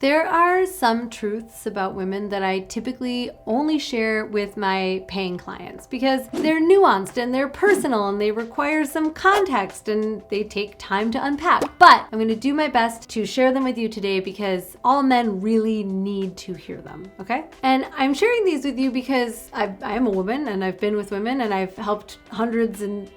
There are some truths about women that I typically only share with my paying clients because they're nuanced and they're personal and they require some context and they take time to unpack. But I'm going to do my best to share them with you today because all men really need to hear them, okay? And I'm sharing these with you because I am a woman and I've been with women and I've helped hundreds and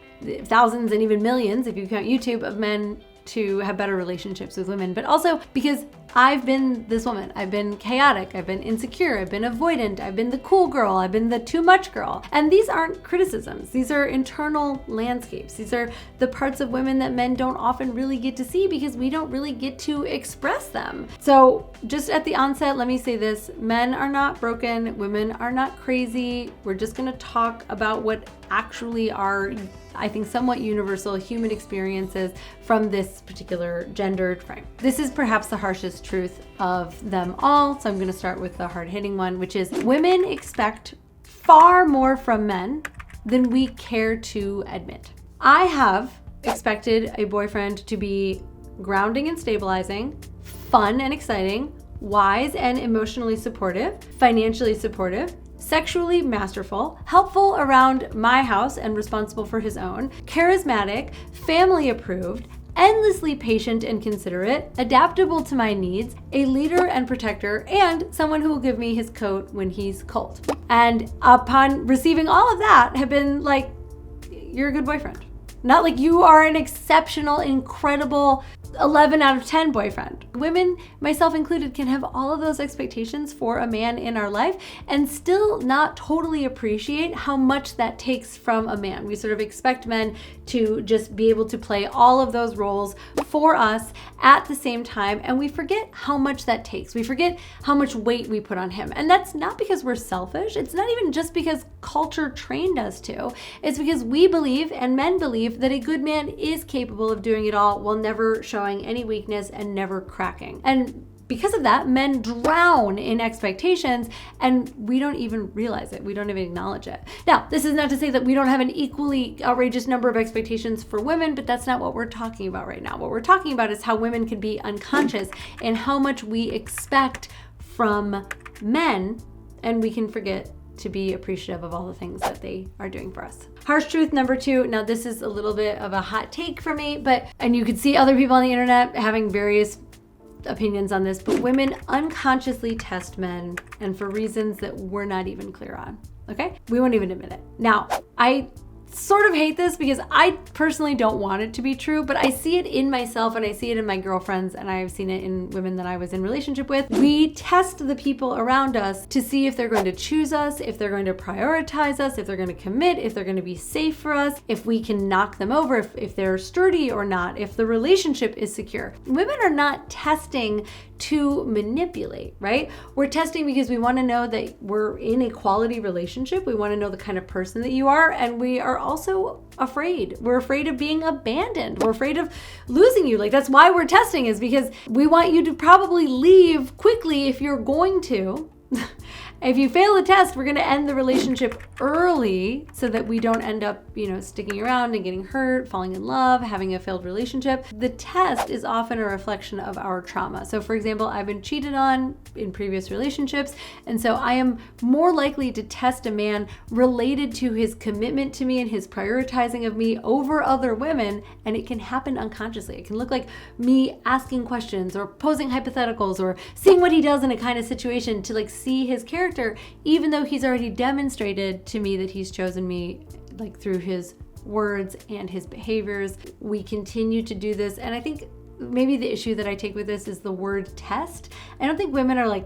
thousands and even millions, if you count YouTube, of men to have better relationships with women, but also because I've been this woman. I've been chaotic, I've been insecure, I've been avoidant, I've been the cool girl, I've been the too much girl. And these aren't criticisms. These are internal landscapes. These are the parts of women that men don't often really get to see because we don't really get to express them. So just at the onset, let me say this. Men are not broken. Women are not crazy. We're just gonna talk about what actually are, I think, somewhat universal human experiences from this particular gendered frame. This is perhaps the harshest truth of them all, so I'm going to start with the hard-hitting one, which is women expect far more from men than we care to admit. I have expected a boyfriend to be grounding and stabilizing, fun and exciting, wise and emotionally supportive, financially supportive, sexually masterful, helpful around my house and responsible for his own, charismatic, family approved, endlessly patient and considerate, adaptable to my needs, a leader and protector, and someone who will give me his coat when he's cold. And upon receiving all of that, have been like, you're a good boyfriend. Not like you are an exceptional, incredible 11 out of 10 boyfriend. Women, myself included, can have all of those expectations for a man in our life and still not totally appreciate how much that takes from a man. We sort of expect men to just be able to play all of those roles for us at the same time, and we forget how much that takes. We forget how much weight we put on him. And that's not because we're selfish. It's not even just because culture trained us to. It's because we believe, and men believe, that a good man is capable of doing it all while never showing any weakness and never cracking. And because of that, men drown in expectations and we don't even realize it. We don't even acknowledge it. Now, this is not to say that we don't have an equally outrageous number of expectations for women, but that's not what we're talking about right now. What we're talking about is how women can be unconscious and how much we expect from men, and we can forget to be appreciative of all the things that they are doing for us. Harsh truth number 2. Now, this is a little bit of a hot take for me, and you could see other people on the internet having various opinions on this, but women unconsciously test men, and for reasons that we're not even clear on, okay? We won't even admit it. Now, I sort of hate this because I personally don't want it to be true, but I see it in myself and I see it in my girlfriends and I've seen it in women that I was in relationship with. We test the people around us to see if they're going to choose us, if they're going to prioritize us, if they're going to commit, if they're going to be safe for us, if we can knock them over, if they're sturdy or not, if the relationship is secure. Women are not testing to manipulate, right? We're testing because we want to know that we're in a quality relationship. We want to know the kind of person that you are, and we are also afraid. We're afraid of being abandoned. We're afraid of losing you. Like, that's why we're testing, is because we want you to probably leave quickly if you're going to. If you fail the test, we're going to end the relationship early so that we don't end up, sticking around and getting hurt, falling in love, having a failed relationship. The test is often a reflection of our trauma. So for example, I've been cheated on in previous relationships, and so I am more likely to test a man related to his commitment to me and his prioritizing of me over other women, and it can happen unconsciously. It can look like me asking questions or posing hypotheticals or seeing what he does in a kind of situation to see his character, even though he's already demonstrated to me that he's chosen me through his words and his behaviors. We continue to do this, and I think maybe the issue that I take with this is the word test. I don't think women are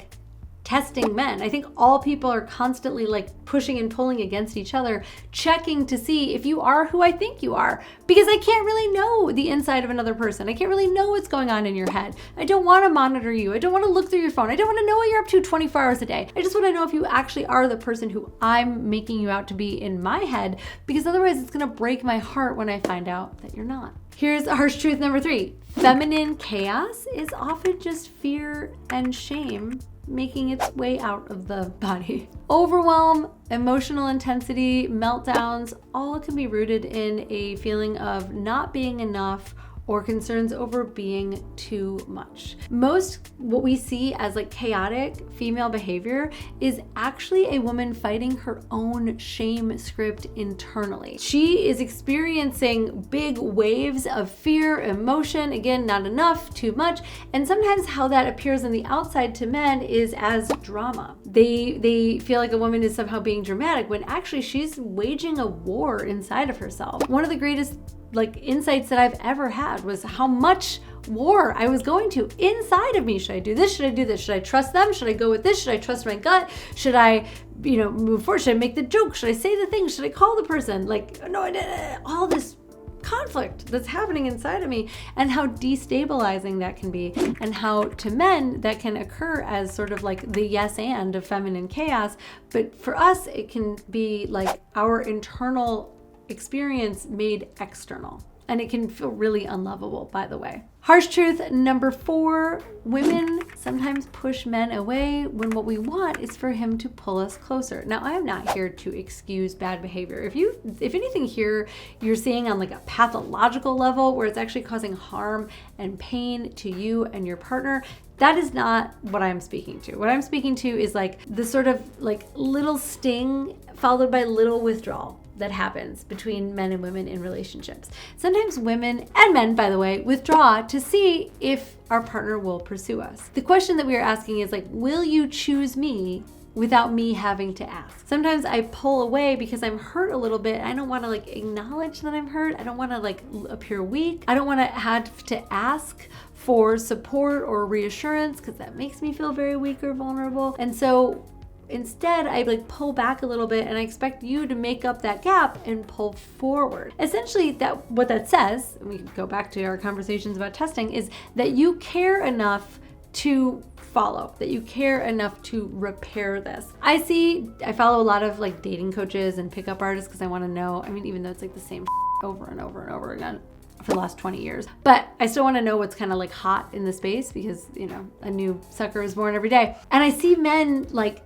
testing men. I think all people are constantly pushing and pulling against each other, checking to see if you are who I think you are, because I can't really know the inside of another person. I can't really know what's going on in your head. I don't want to monitor you. I don't want to look through your phone. I don't want to know what you're up to 24 hours a day. I just want to know if you actually are the person who I'm making you out to be in my head, because otherwise it's going to break my heart when I find out that you're not. Here's harsh truth number 3. Feminine chaos is often just fear and shame making its way out of the body. Overwhelm, emotional intensity, meltdowns, all can be rooted in a feeling of not being enough or concerns over being too much. Most what we see as like chaotic female behavior is actually a woman fighting her own shame script internally. She is experiencing big waves of fear, emotion, again, not enough, too much, and sometimes how that appears on the outside to men is as drama. They feel like a woman is somehow being dramatic when actually she's waging a war inside of herself. One of the greatest insights that I've ever had was how much war I was going to inside of me. Should I do this? Should I do this? Should I trust them? Should I go with this? Should I trust my gut? Should I, move forward? Should I make the joke? Should I say the thing? Should I call the person? All this conflict that's happening inside of me, and how destabilizing that can be, and how to men that can occur as sort of like the yes and of feminine chaos. But for us, it can be like our internal experience made external, and it can feel really unlovable, by the way. Harsh truth number 4, women sometimes push men away when what we want is for him to pull us closer. Now, I am not here to excuse bad behavior. If anything here, you're seeing on like a pathological level where it's actually causing harm and pain to you and your partner, that is not what I'm speaking to. What I'm speaking to is like the sort of like little sting followed by little withdrawal that happens between men and women in relationships. Sometimes women and men, by the way, withdraw to see if our partner will pursue us. The question that we are asking is like, will you choose me without me having to ask? Sometimes I pull away because I'm hurt a little bit. I don't want to like acknowledge that I'm hurt. I don't want to like appear weak. I don't want to have to ask for support or reassurance because that makes me feel very weak or vulnerable. And so instead, I like pull back a little bit and I expect you to make up that gap and pull forward. Essentially, what that says, and we can go back to our conversations about testing, is that you care enough to follow, that you care enough to repair this. I follow a lot of like dating coaches and pickup artists because I want to know, even though it's like the same over and over and over again for the last 20 years. But I still want to know what's kind of like hot in the space because, a new sucker is born every day. And I see men like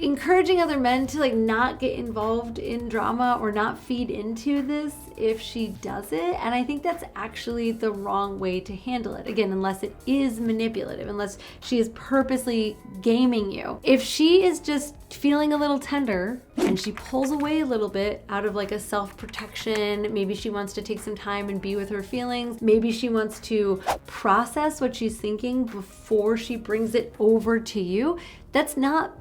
encouraging other men to like not get involved in drama or not feed into this if she does it. And I think that's actually the wrong way to handle it. Again, unless it is manipulative, unless she is purposely gaming you. If she is just feeling a little tender and she pulls away a little bit out of like a self-protection, maybe she wants to take some time and be with her feelings. Maybe she wants to process what she's thinking before she brings it over to you. That's not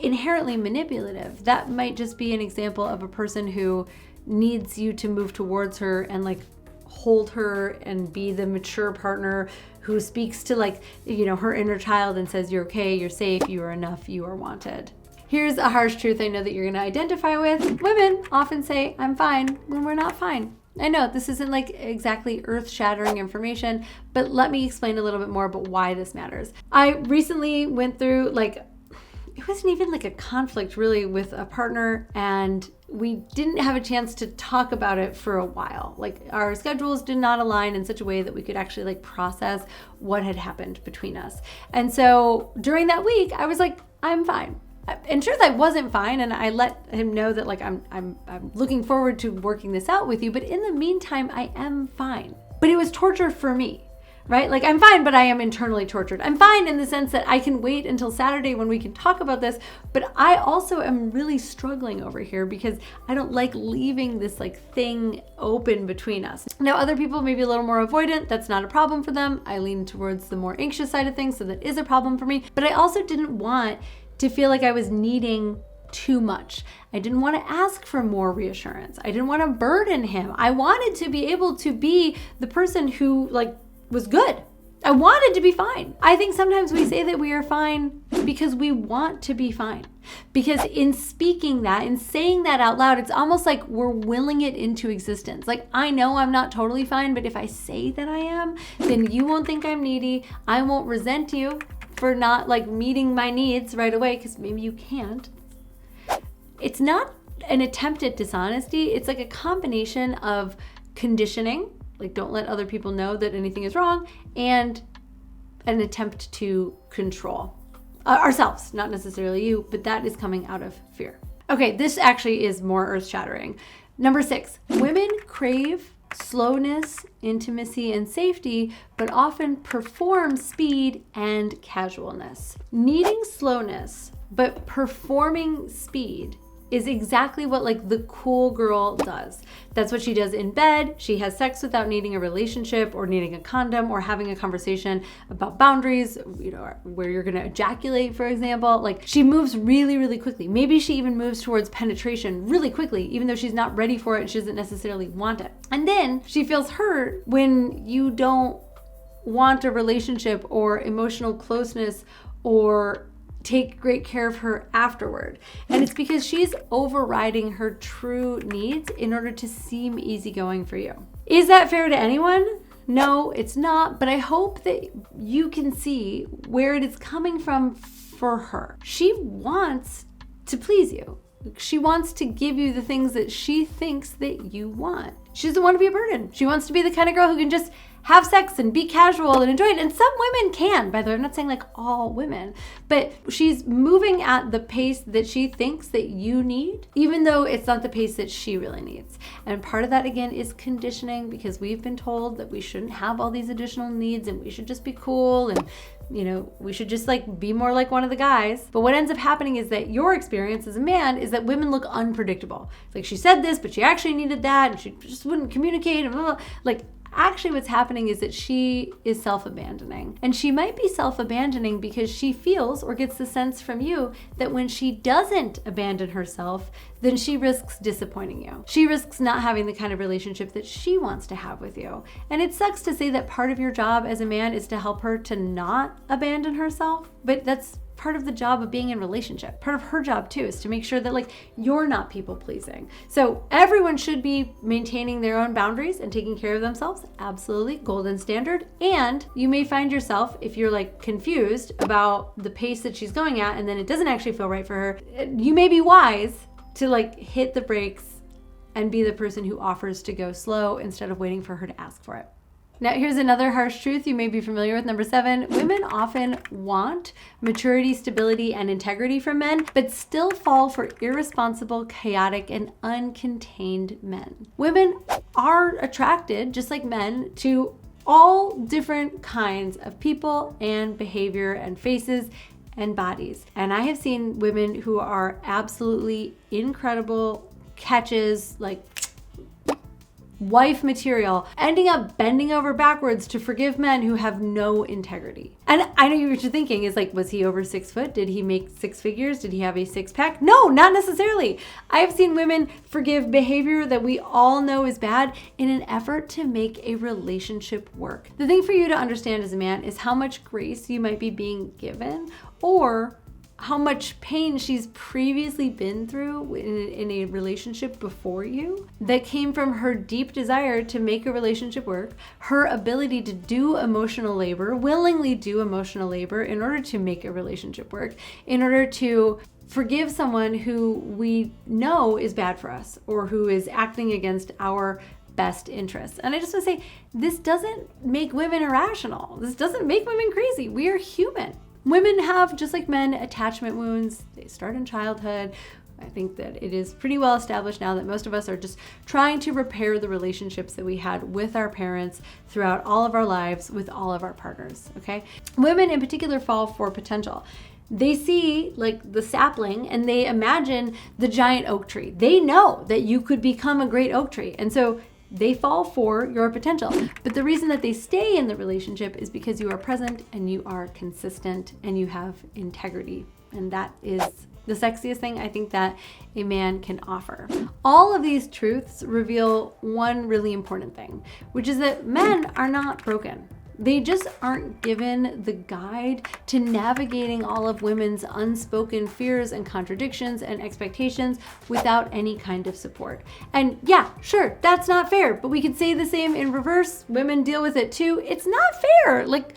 inherently manipulative. That might just be an example of a person who needs you to move towards her and like hold her and be the mature partner who speaks to like, her inner child and says, you're okay, you're safe, you are enough, you are wanted. Here's a harsh truth I know that you're going to identify with. Women often say, I'm fine, when we're not fine. I know this isn't like exactly earth-shattering information, but let me explain a little bit more about why this matters. I recently went through it wasn't even like a conflict really with a partner, and we didn't have a chance to talk about it for a while. Like our schedules did not align in such a way that we could actually like process what had happened between us. And so during that week, I was like, I'm fine. In truth, I wasn't fine, and I let him know that like I'm looking forward to working this out with you, but in the meantime, I am fine. But it was torture for me. Right? Like I'm fine, but I am internally tortured. I'm fine in the sense that I can wait until Saturday when we can talk about this, but I also am really struggling over here because I don't like leaving this like thing open between us. Now, other people may be a little more avoidant. That's not a problem for them. I lean towards the more anxious side of things, so that is a problem for me. But I also didn't want to feel like I was needing too much. I didn't want to ask for more reassurance. I didn't want to burden him. I wanted to be able to be the person who like was good. I wanted to be fine. I think sometimes we say that we are fine because we want to be fine. Because in speaking that, in saying that out loud, it's almost like we're willing it into existence. Like, I know I'm not totally fine, but if I say that I am, then you won't think I'm needy. I won't resent you for not like meeting my needs right away because maybe you can't. It's not an attempt at dishonesty. It's like a combination of conditioning, like don't let other people know that anything is wrong, and an attempt to control ourselves, not necessarily you, but that is coming out of fear. Okay, this actually is more earth-shattering. Number 6, women crave slowness, intimacy, and safety, but often perform speed and casualness. Needing slowness, but performing speed is exactly what like the cool girl does. That's what she does in bed. She has sex without needing a relationship or needing a condom or having a conversation about boundaries, where you're gonna ejaculate, for example. Like, she moves really, really quickly. Maybe she even moves towards penetration really quickly, even though she's not ready for it and she doesn't necessarily want it. And then she feels hurt when you don't want a relationship or emotional closeness or take great care of her afterward. And it's because she's overriding her true needs in order to seem easygoing for you. Is that fair to anyone? No, it's not, but I hope that you can see where it is coming from for her. She wants to please you. She wants to give you the things that she thinks that you want. She doesn't want to be a burden. She wants to be the kind of girl who can just have sex and be casual and enjoy it. And some women can, by the way. I'm not saying like all women, but she's moving at the pace that she thinks that you need, even though it's not the pace that she really needs. And part of that, again, is conditioning, because we've been told that we shouldn't have all these additional needs and we should just be cool and we should just like be more like one of the guys. But what ends up happening is that your experience as a man is that women look unpredictable. It's like, she said this, but she actually needed that, and she just wouldn't communicate, and blah, blah. Like, actually what's happening is that she is self-abandoning. And she might be self-abandoning because she feels or gets the sense from you that when she doesn't abandon herself, then she risks disappointing you. She risks not having the kind of relationship that she wants to have with you. And it sucks to say that part of your job as a man is to help her to not abandon herself, but that's part of the job of being in a relationship. Part of her job too is to make sure that like you're not people pleasing. So everyone should be maintaining their own boundaries and taking care of themselves. Absolutely, golden standard. And you may find yourself, if you're like confused about the pace that she's going at and then it doesn't actually feel right for her, you may be wise to like hit the brakes and be the person who offers to go slow instead of waiting for her to ask for it. Now, here's another harsh truth you may be familiar with. Number 7, women often want maturity, stability, and integrity from men, but still fall for irresponsible, chaotic, and uncontained men. Women are attracted, just like men, to all different kinds of people and behavior and faces and bodies. And I have seen women who are absolutely incredible catches, like wife material, ending up bending over backwards to forgive men who have no integrity. And I know what you're thinking is like, was he over 6 foot? Did he make 6 figures? Did he have a 6-pack? No, not necessarily. I've seen women forgive behavior that we all know is bad in an effort to make a relationship work. The thing for you to understand as a man is how much grace you might be being given, or how much pain she's previously been through in a relationship before you that came from her deep desire to make a relationship work, her ability to do emotional labor, willingly do emotional labor in order to make a relationship work, in order to forgive someone who we know is bad for us or who is acting against our best interests. And I just want to say, this doesn't make women irrational. This doesn't make women crazy. We are human. Women have, just like men, attachment wounds. They start in childhood. I think that it is pretty well established now that most of us are just trying to repair the relationships that we had with our parents throughout all of our lives with all of our partners, okay? Women in particular fall for potential. They see like the sapling and they imagine the giant oak tree. They know that you could become a great oak tree. And so they fall for your potential. But the reason that they stay in the relationship is because you are present and you are consistent and you have integrity. And that is the sexiest thing I think that a man can offer. All of these truths reveal one really important thing, which is that men are not broken. They just aren't given the guide to navigating all of women's unspoken fears and contradictions and expectations without any kind of support. And yeah, sure, that's not fair, but we could say the same in reverse. Women deal with it too. It's not fair. Like,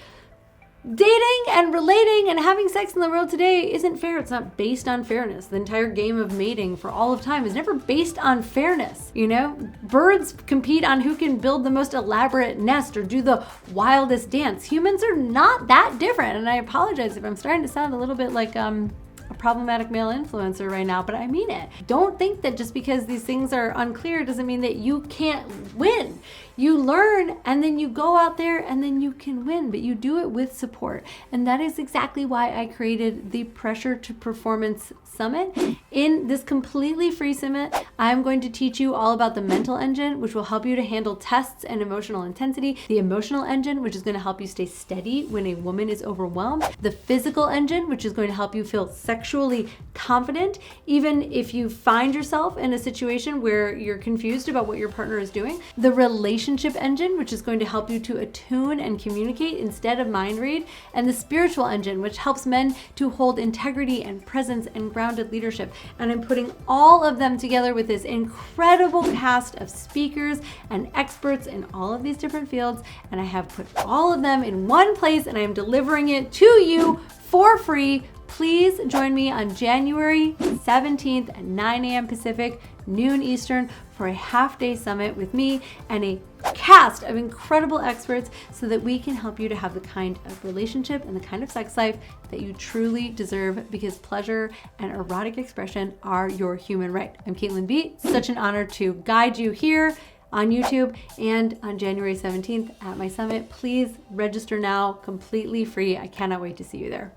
dating and relating and having sex in the world today isn't fair. It's not based on fairness. The entire game of mating for all of time is never based on fairness. You know, birds compete on who can build the most elaborate nest or do the wildest dance. Humans are not that different. And I apologize if I'm starting to sound a little bit like a problematic male influencer right now, but I mean it. Don't think that just because these things are unclear doesn't mean that you can't win. You learn and then you go out there and then you can win, but you do it with support. And that is exactly why I created the Pressure to Performance Summit. In this completely free summit, I'm going to teach you all about the mental engine, which will help you to handle tests and emotional intensity, the emotional engine, which is going to help you stay steady when a woman is overwhelmed, the physical engine, which is going to help you feel sexually confident, even if you find yourself in a situation where you're confused about what your partner is doing, the relationship engine, which is going to help you to attune and communicate instead of mind read, and the spiritual engine, which helps men to hold integrity and presence and grounded leadership. And I'm putting all of them together with this incredible cast of speakers and experts in all of these different fields. And I have put all of them in one place and I am delivering it to you for free. Please join me on January 17th at 9 a.m. Pacific, noon Eastern, for a half-day summit with me and a cast of incredible experts so that we can help you to have the kind of relationship and the kind of sex life that you truly deserve, because pleasure and erotic expression are your human right. I'm Caitlin B. Such an honor to guide you here on YouTube and on January 17th at my summit. Please register now, completely free. I cannot wait to see you there.